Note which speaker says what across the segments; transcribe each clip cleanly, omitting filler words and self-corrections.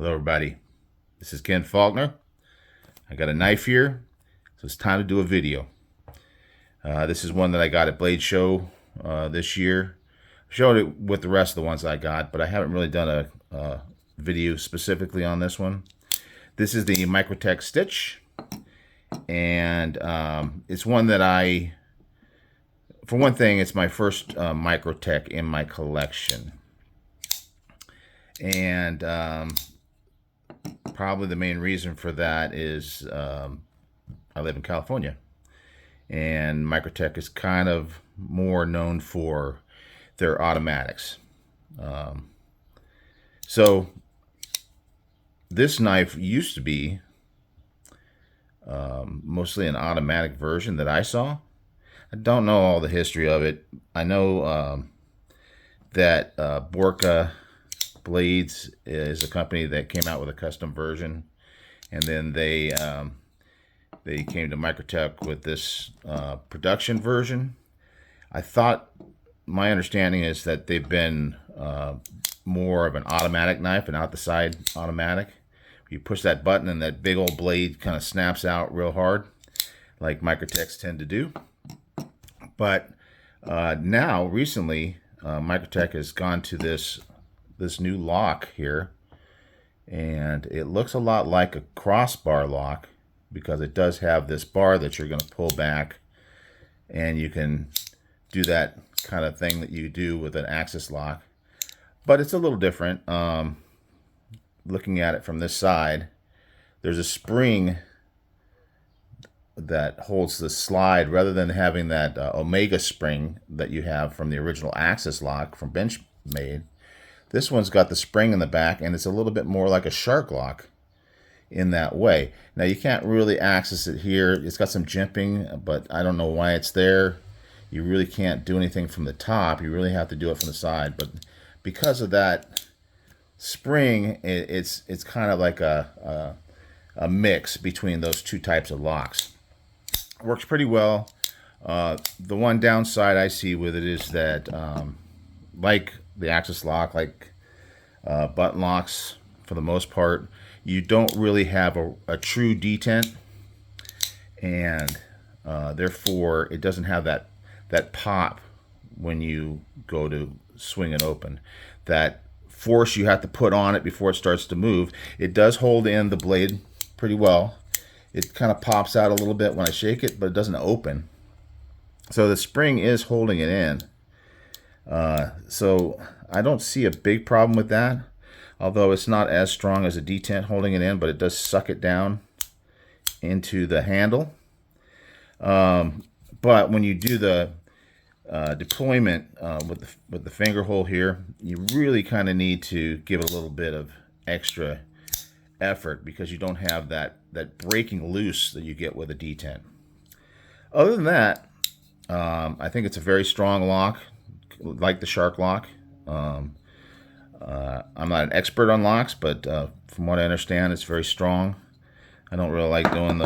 Speaker 1: Hello everybody, this is Ken Faulkner. I got a knife here, so it's time to do a video. This is one that I got at Blade Show this year. I showed it with the rest of the ones I got, but I haven't really done a video specifically on this one. This is the Microtech Stitch, and it's one that for one thing, it's my first Microtech in my collection. And probably the main reason for that is I live in California, and Microtech is kind of more known for their automatics. So this knife used to be mostly an automatic version that I saw. I don't know all the history of it. I know that Borka Blades is a company that came out with a custom version, and then they came to Microtech with this production version. I thought, my understanding is that they've been more of an automatic knife, an out the side automatic. You push that button and that big old blade kind of snaps out real hard, like Microtechs tend to do. But now, recently, Microtech has gone to this new lock here, and it looks a lot like a crossbar lock because it does have this bar that you're going to pull back, and you can do that kind of thing that you do with an axis lock. But it's a little different. Looking at it from this side, there's a spring that holds the slide rather than having that Omega spring that you have from the original axis lock from Benchmade. This one's got the spring in the back, and it's a little bit more like a shark lock in that way. Now, you can't really access it here. It's got some jimping, but I don't know why it's there. You really can't do anything from the top. You really have to do it from the side. But because of that spring, it's kind of like a mix between those two types of locks. It works pretty well. The one downside I see with it is that, like the axis lock, like button locks for the most part, you don't really have a true detent, and therefore it doesn't have that pop when you go to swing it open. That force you have to put on it before it starts to move. It does hold in the blade pretty well. It kind of pops out a little bit when I shake it, but it doesn't open. So the spring is holding it in. So I don't see a big problem with that, although it's not as strong as a detent holding it in, but it does suck it down into the handle. But when you do the deployment with the finger hole here, you really kind of need to give it a little bit of extra effort because you don't have that breaking loose that you get with a detent. Other than that, I think it's a very strong lock, like the shark lock. I'm not an expert on locks, but from what I understand, it's very strong. I don't really like doing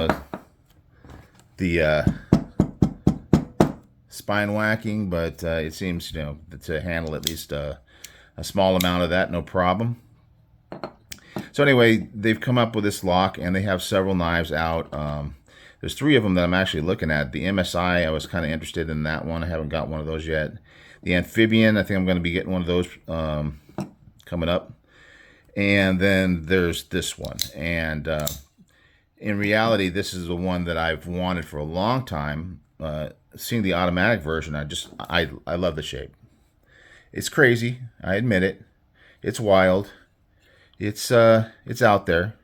Speaker 1: the spine whacking, but it seems, to handle at least a small amount of that, no problem. So anyway, they've come up with this lock, and they have several knives out. There's 3 of them that I'm actually looking at. The MSI, I was kind of interested in that one. I haven't got one of those yet. The Amphibian, I think I'm going to be getting one of those coming up. And then there's this one. And in reality, this is the one that I've wanted for a long time. Seeing the automatic version, I love the shape. It's crazy, I admit it. It's wild. It's out there.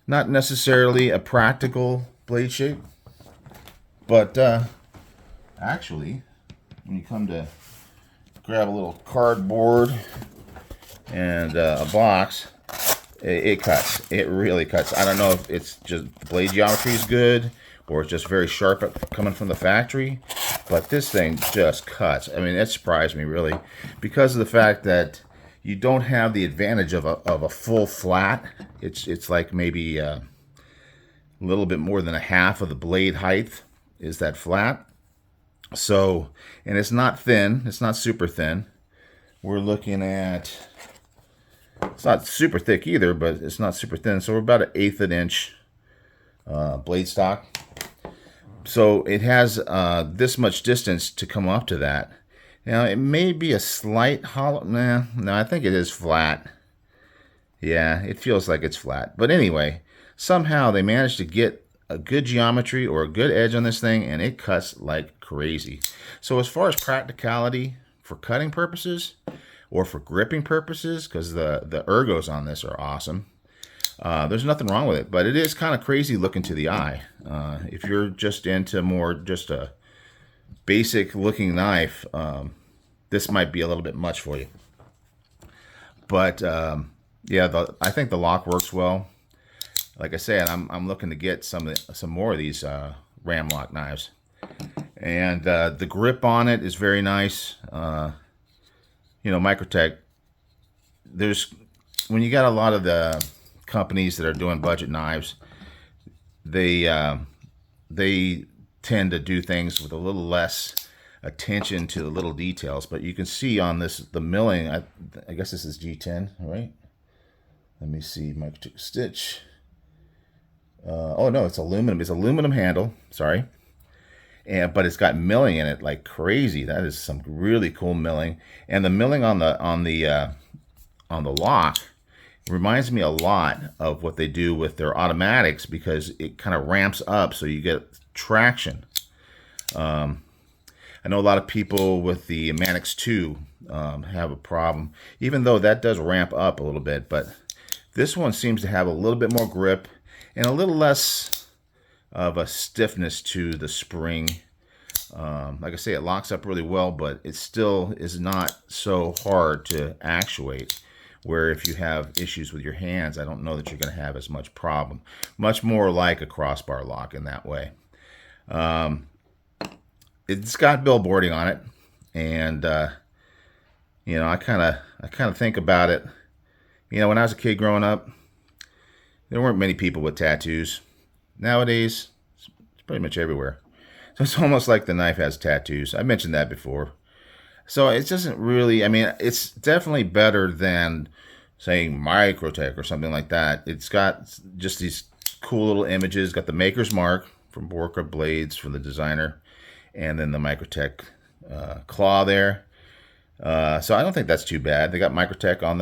Speaker 1: Not necessarily a practical blade shape, but actually, when you come to grab a little cardboard and a box, it cuts. It really cuts. I don't know if it's just the blade geometry is good or it's just very sharp coming from the factory, but this thing just cuts. I mean, it surprised me really because of the fact that you don't have the advantage of a full flat. It's like maybe a little bit more than a half of the blade height is that flat. So, and it's not thin. It's not super thin. We're looking at It's not super thick either, but it's not super thin. So we're about an 1/8 of an inch blade stock. So it has this much distance to come up to that. Now, it may be a slight hollow. No, I think it is flat. Yeah, it feels like it's flat. But anyway, somehow they managed to get a good geometry or a good edge on this thing, and it cuts like crazy. So as far as practicality for cutting purposes or for gripping purposes, because the ergos on this are awesome, there's nothing wrong with it. But it is kind of crazy looking to the eye. If you're just into more just a basic looking knife, this might be a little bit much for you. But yeah, I think the lock works well. Like I said, I'm looking to get some more of these ram lock knives, and the grip on it is very nice. You know, Microtech. When you got a lot of the companies that are doing budget knives, they tend to do things with a little less attention to the little details. But you can see on this, the milling, I guess this is G10, right? Let me see, Microtech stitch. Oh no, it's aluminum. It's aluminum handle. Sorry, but it's got milling in it like crazy. That is some really cool milling. And the milling on the lock reminds me a lot of what they do with their automatics, because it kind of ramps up so you get traction. I know a lot of people with the Manix 2 have a problem, even though that does ramp up a little bit. But this one seems to have a little bit more grip and a little less of a stiffness to the spring. Like I say, it locks up really well, but it still is not so hard to actuate, where if you have issues with your hands, I don't know that you're going to have as much problem. Much more like a crossbar lock in that way. It's got billboarding on it, and you know, I kind of think about it. You know, when I was a kid growing up, there weren't many people with tattoos. Nowadays, it's pretty much everywhere. So it's almost like the knife has tattoos. I mentioned that before. So it doesn't really, I mean, it's definitely better than saying Microtech or something like that. It's got just these cool little images. Got the maker's mark from Borka Blades from the designer, and then the Microtech claw there. So I don't think that's too bad. They got Microtech on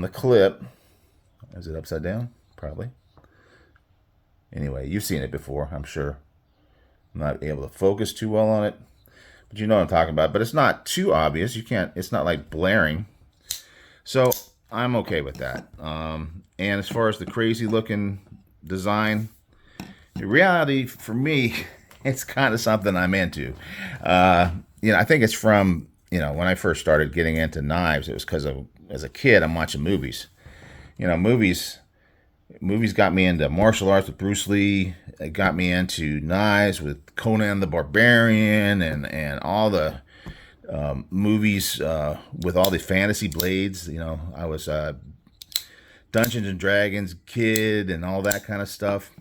Speaker 1: the clip. Is it upside down? Probably. Anyway, you've seen it before, I'm sure. I'm not able to focus too well on it, but you know what I'm talking about. But it's not too obvious. You can't. It's not like blaring. So I'm okay with that. And as far as the crazy looking design, in reality, for me, it's kind of something I'm into. You know, I think it's from, you know, when I first started getting into knives, it was because as a kid, I'm watching movies. You know, movies got me into martial arts with Bruce Lee. It got me into knives with Conan the Barbarian and all the movies with all the fantasy blades. You know, I was a Dungeons and Dragons kid and all that kind of stuff.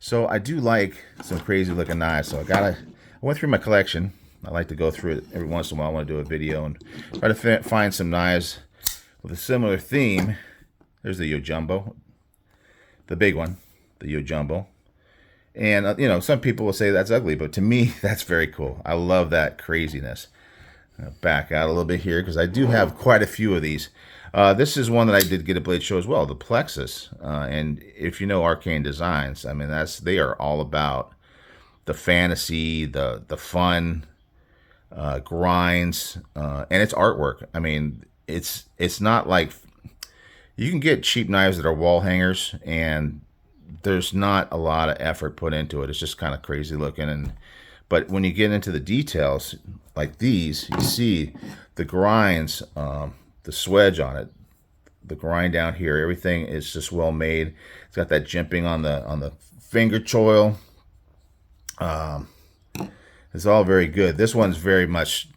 Speaker 1: So I do like some crazy looking knives. So I went through my collection. I like to go through it every once in a while. I want to do a video and try to find some knives with a similar theme. There's the Yojumbo, the big one, the Yojumbo. And, you know, some people will say that's ugly, but to me, that's very cool. I love that craziness. I'll back out a little bit here because I do have quite a few of these. This is one that I did get a blade show as well, the Plexus. And if you know Arcane Designs, I mean, they are all about the fantasy, the fun, grinds, and it's artwork. I mean, it's not like... You can get cheap knives that are wall hangers, and there's not a lot of effort put into it. It's just kind of crazy looking. But when you get into the details, like these, you see the grinds, the swedge on it, the grind down here. Everything is just well made. It's got that jimping on the finger choil. It's all very good. This one's very much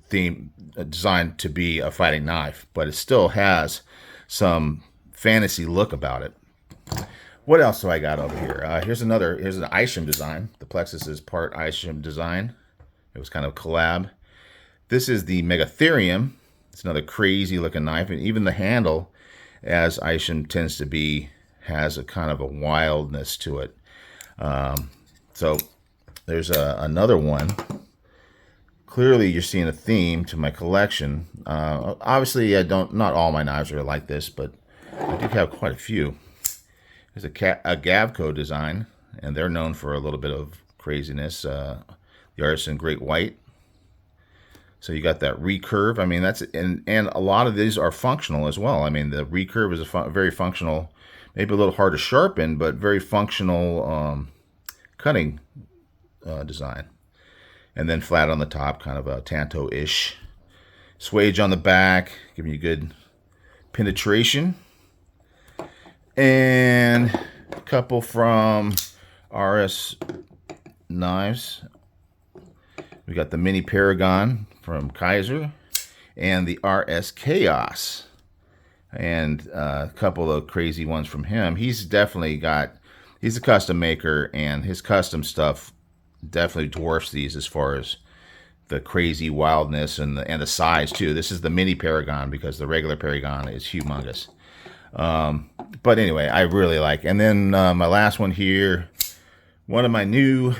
Speaker 1: designed to be a fighting knife, but it still has some fantasy look about it. What else do I got over here? Here's an Isham design. The Plexus is part Isham design. It was kind of collab. This is the Megatherium. It's another crazy looking knife, and even the handle, as Isham tends to be, has a kind of a wildness to it. So there's another one. Clearly, you're seeing a theme to my collection. Obviously, not all my knives are like this, but I do have quite a few. There's a Gavco design, and they're known for a little bit of craziness. The Artisan Great White. So you got that recurve. I mean, and a lot of these are functional as well. I mean, the recurve is a very functional, maybe a little hard to sharpen, but very functional cutting design. And then flat on the top, kind of a Tanto-ish. Swage on the back, giving you good penetration. And a couple from RS Knives. We got the Mini Paragon from Kaiser and the RS Chaos. And a couple of crazy ones from him. He's a custom maker, and his custom stuff definitely dwarfs these as far as the crazy wildness and the size too. This is the Mini Paragon because the regular Paragon is humongous. But anyway, I really like. And then my last one here, one of my new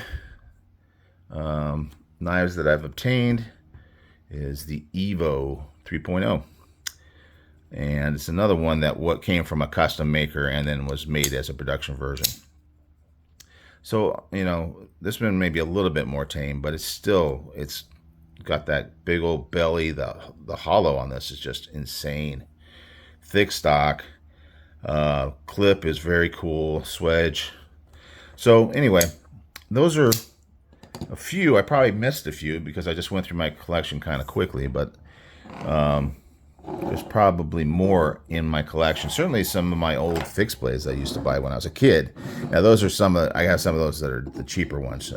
Speaker 1: knives that I've obtained is the Evo 3.0. And it's another one that came from a custom maker and then was made as a production version. So, you know, this one may be a little bit more tame, but it's got that big old belly. The hollow on this is just insane. Thick stock. Clip is very cool. Swedge. So anyway, those are a few. I probably missed a few because I just went through my collection kind of quickly, but there's probably more in my collection. Certainly some of my old fixed blades I used to buy when I was a kid. Now those are I have some of those that are the cheaper ones.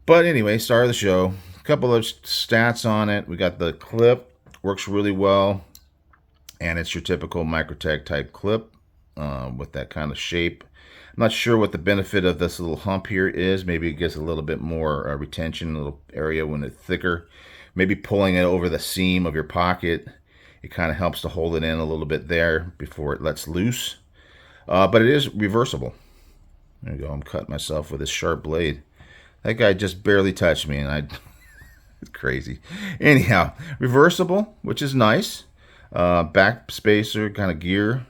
Speaker 1: But anyway, start of the show. A couple of stats on it. We got the clip. Works really well. And it's your typical Microtech type clip with that kind of shape. I'm not sure what the benefit of this little hump here is. Maybe it gives a little bit more retention, a little area when it's thicker. Maybe pulling it over the seam of your pocket, it kind of helps to hold it in a little bit there before it lets loose. But it is reversible. There you go. I'm cutting myself with this sharp blade. That guy just barely touched me, and it's crazy. Anyhow, reversible, which is nice. Back spacer kind of gear.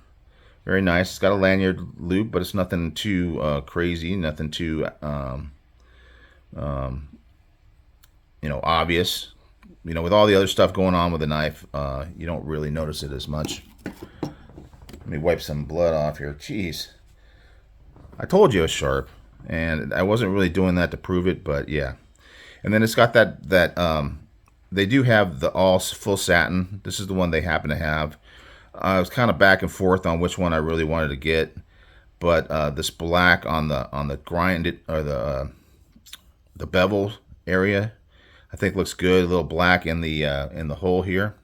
Speaker 1: Very nice. It's got a lanyard loop, but it's nothing too crazy, nothing too obvious. You know, with all the other stuff going on with the knife, you don't really notice it as much. Let me wipe some blood off here. Jeez. I told you it was sharp, and I wasn't really doing that to prove it, but yeah. And then it's got that they do have the all full satin. This is the one they happen to have. I was kind of back and forth on which one I really wanted to get, but this black on the grinded or the bevel area, I think looks good. A little black in the hole here.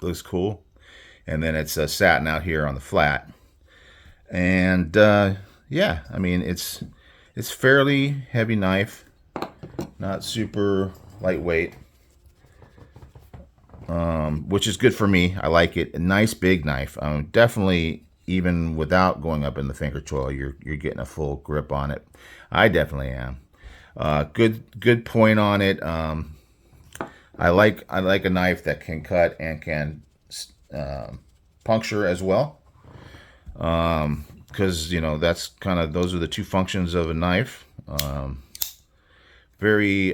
Speaker 1: Looks cool. And then it's satin out here on the flat. And yeah, I mean it's fairly heavy knife, not super lightweight, which is good for me. I like it. A nice big knife. Definitely, even without going up in the finger choil, you're getting a full grip on it. I definitely am. Good point on it. I like a knife that can cut and can puncture as well, because you know those are the two functions of a knife. Very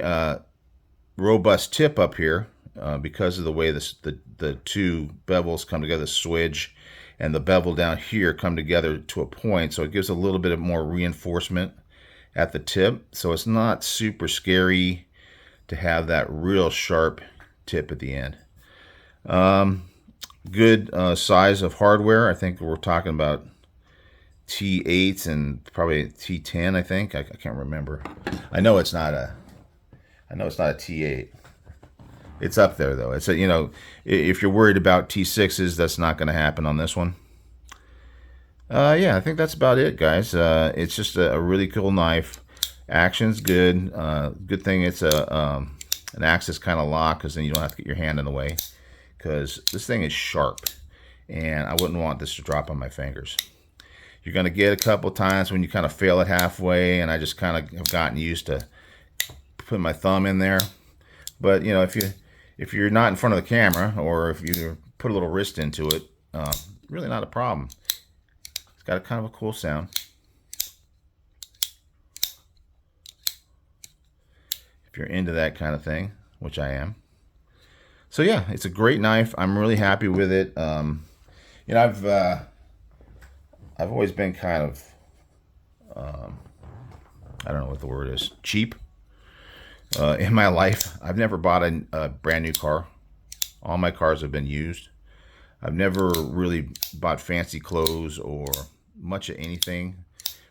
Speaker 1: robust tip up here because of the way the two bevels come together, the swedge and the bevel down here come together to a point, so it gives a little bit of more reinforcement at the tip, so it's not super scary to have that real sharp tip at the end. Good size of hardware. I think we're talking about T8s and probably T10. I think I can't remember. I know it's not a T8. It's up there though. It's if you're worried about T6s, that's not going to happen on this one. Yeah, I think that's about it, guys. It's just a really cool knife. Action's good. Good thing it's a an axis kind of lock, because then you don't have to get your hand in the way, because this thing is sharp and I wouldn't want this to drop on my fingers. You're going to get a couple times when you kind of fail it halfway, and I just kind of have gotten used to putting my thumb in there. But you know, if you're not in front of the camera, or if you put a little wrist into it, really not a problem. It's got a kind of a cool sound. If you're into that kind of thing, which I am. So yeah, it's a great knife. I'm really happy with it. You know, I've always been kind of, I don't know what the word is, cheap in my life. I've never bought a brand new car. All my cars have been used. I've never really bought fancy clothes or much of anything,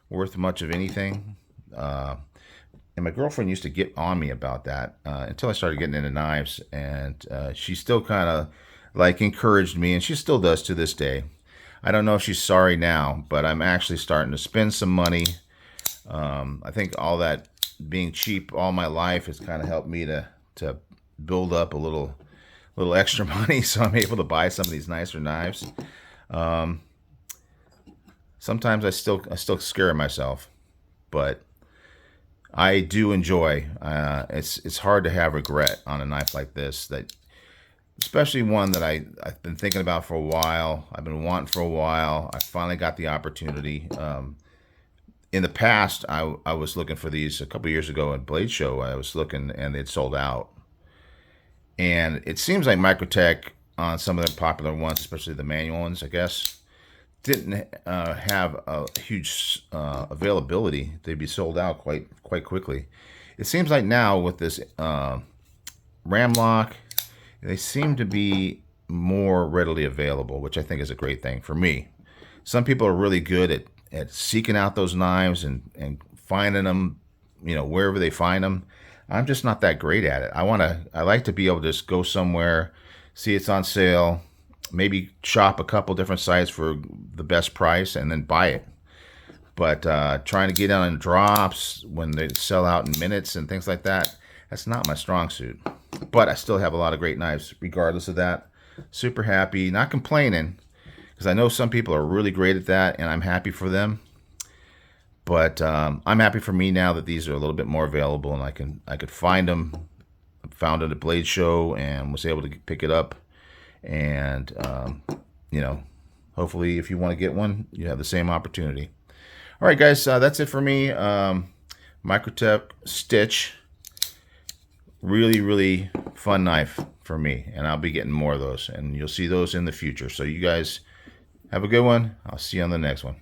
Speaker 1: worth much of anything. And my girlfriend used to get on me about that until I started getting into knives. And she still kind of like encouraged me, and she still does to this day. I don't know if she's sorry now, but I'm actually starting to spend some money. I think all that being cheap all my life has kind of helped me to build up a little extra money, so I'm able to buy some of these nicer knives. Sometimes I still scare myself, but I do enjoy. It's hard to have regret on a knife like this, that especially one that I've been thinking about for a while. I've been wanting for a while. I finally got the opportunity. In the past, I was looking for these a couple years ago at Blade Show. I was looking, and they'd sold out. And it seems like Microtech, on some of the popular ones, especially the manual ones, I guess, didn't have a huge availability. They'd be sold out quite quickly. It seems like now with this ram lock, they seem to be more readily available, which I think is a great thing for me. Some people are really good at seeking out those knives and finding them, you know, wherever they find them. I'm just not that great at it. I like to be able to just go somewhere, see it's on sale, maybe shop a couple different sites for the best price, and then buy it. But trying to get on drops when they sell out in minutes and things like that, that's not my strong suit. But I still have a lot of great knives regardless of that. Super happy, not complaining, because I know some people are really great at that, and I'm happy for them. But I'm happy for me now that these are a little bit more available, and I could find them. I found it at Blade Show and was able to pick it up. And you know, hopefully, if you want to get one, you have the same opportunity. All right, guys, that's it for me. Microtech Stitch, really fun knife for me, and I'll be getting more of those, and you'll see those in the future. So you guys have a good one. I'll see you on the next one.